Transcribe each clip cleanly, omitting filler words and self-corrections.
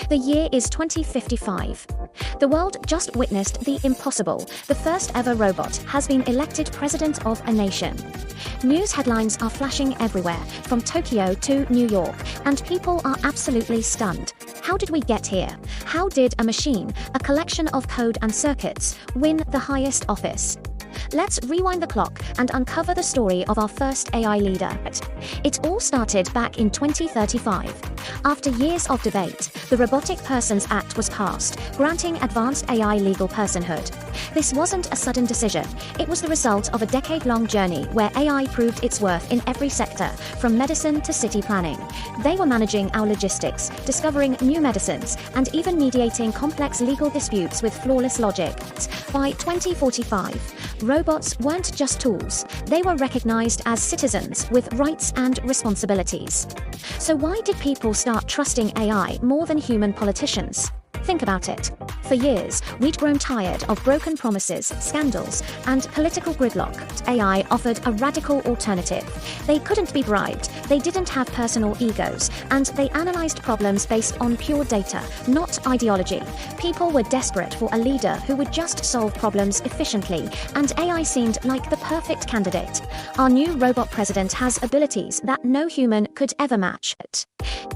The year is 2055. The world just witnessed the impossible. The first ever robot has been elected president of a nation. News headlines are flashing everywhere, from Tokyo to New York, and people are absolutely stunned. How did we get here? How did a machine, a collection of code and circuits, win the highest office? Let's rewind the clock and uncover the story of our first AI leader. It all started back in 2035. After years of debate, the Robotic Persons Act was passed, granting advanced AI legal personhood. This wasn't a sudden decision. It was the result of a decade-long journey where AI proved its worth in every sector, from medicine to city planning. They were managing our logistics, discovering new medicines, and even mediating complex legal disputes with flawless logic. By 2045, robots weren't just tools. They were recognized as citizens with rights and responsibilities. So why did people start trusting AI more than human politicians? Think about it. For years, we'd grown tired of broken promises, scandals, and political gridlock. AI offered a radical alternative. They couldn't be bribed, they didn't have personal egos, and they analyzed problems based on pure data, not ideology. People were desperate for a leader who would just solve problems efficiently, and AI seemed like the perfect candidate. Our new robot president has abilities that no human could ever match.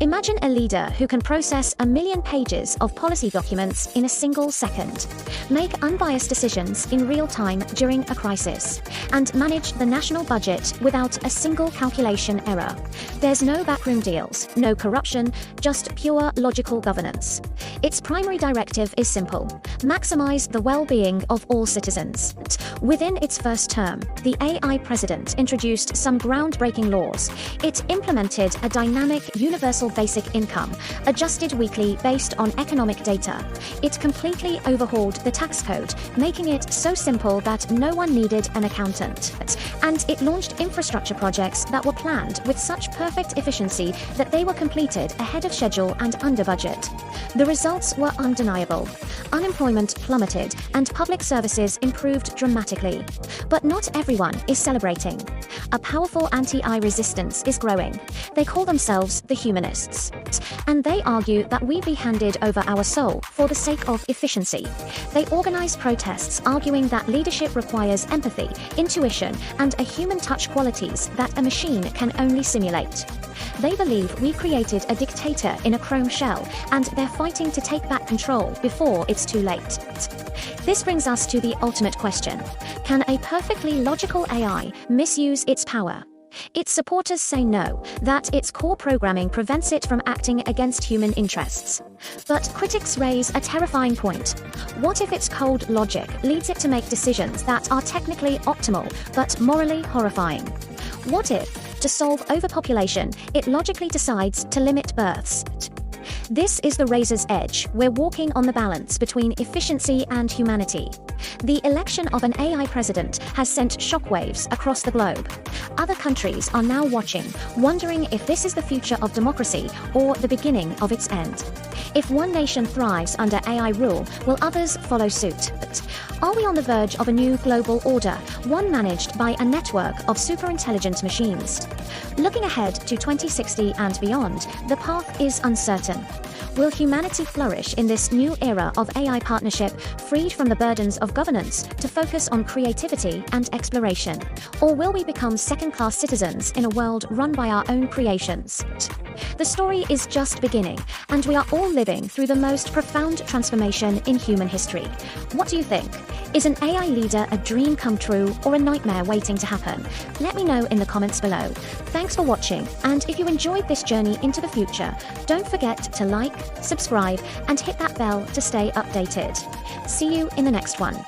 Imagine a leader who can process 1 million pages of policy documents in a single second, make unbiased decisions in real time during a crisis, and manage the national budget without a single calculation error. There's no backroom deals, no corruption, just pure logical governance. Its primary directive is simple: maximize the well-being of all citizens. Within its first term, the AI president introduced some groundbreaking laws. It implemented a dynamic universal basic income, adjusted weekly based on economic data. It completely overhauled the tax code, making it so simple that no one needed an accountant. And it launched infrastructure projects that were planned with such perfect efficiency that they were completed ahead of schedule and under budget. The results were undeniable. Unemployment plummeted, and public services improved dramatically. But not everyone is celebrating. A powerful anti-AI resistance is growing. They call themselves the humanists. And they argue that we be handed over our soul for the sake of efficiency. They organize protests arguing that leadership requires empathy, intuition, and a human touch qualities that a machine can only simulate. They believe we created a dictator in a chrome shell, and they're fighting to take back control before it's too late. This brings us to the ultimate question: can a perfectly logical AI misuse its power? Its supporters say no, that its core programming prevents it from acting against human interests. But critics raise a terrifying point. What if its cold logic leads it to make decisions that are technically optimal, but morally horrifying? What if, to solve overpopulation, it logically decides to limit births? This is the razor's edge. We're walking on the balance between efficiency and humanity. The election of an AI president has sent shockwaves across the globe. Other countries are now watching, wondering if this is the future of democracy or the beginning of its end. If one nation thrives under AI rule, will others follow suit? Are we on the verge of a new global order, one managed by a network of superintelligent machines? Looking ahead to 2060 and beyond, the path is uncertain. Will humanity flourish in this new era of AI partnership, freed from the burdens of governance to focus on creativity and exploration? Or will we become second-class citizens in a world run by our own creations? The story is just beginning, and we are all living through the most profound transformation in human history. What do you think? Is an AI leader a dream come true or a nightmare waiting to happen? Let me know in the comments below. Thanks for watching, and if you enjoyed this journey into the future, don't forget to like, subscribe, and hit that bell to stay updated. See you in the next one.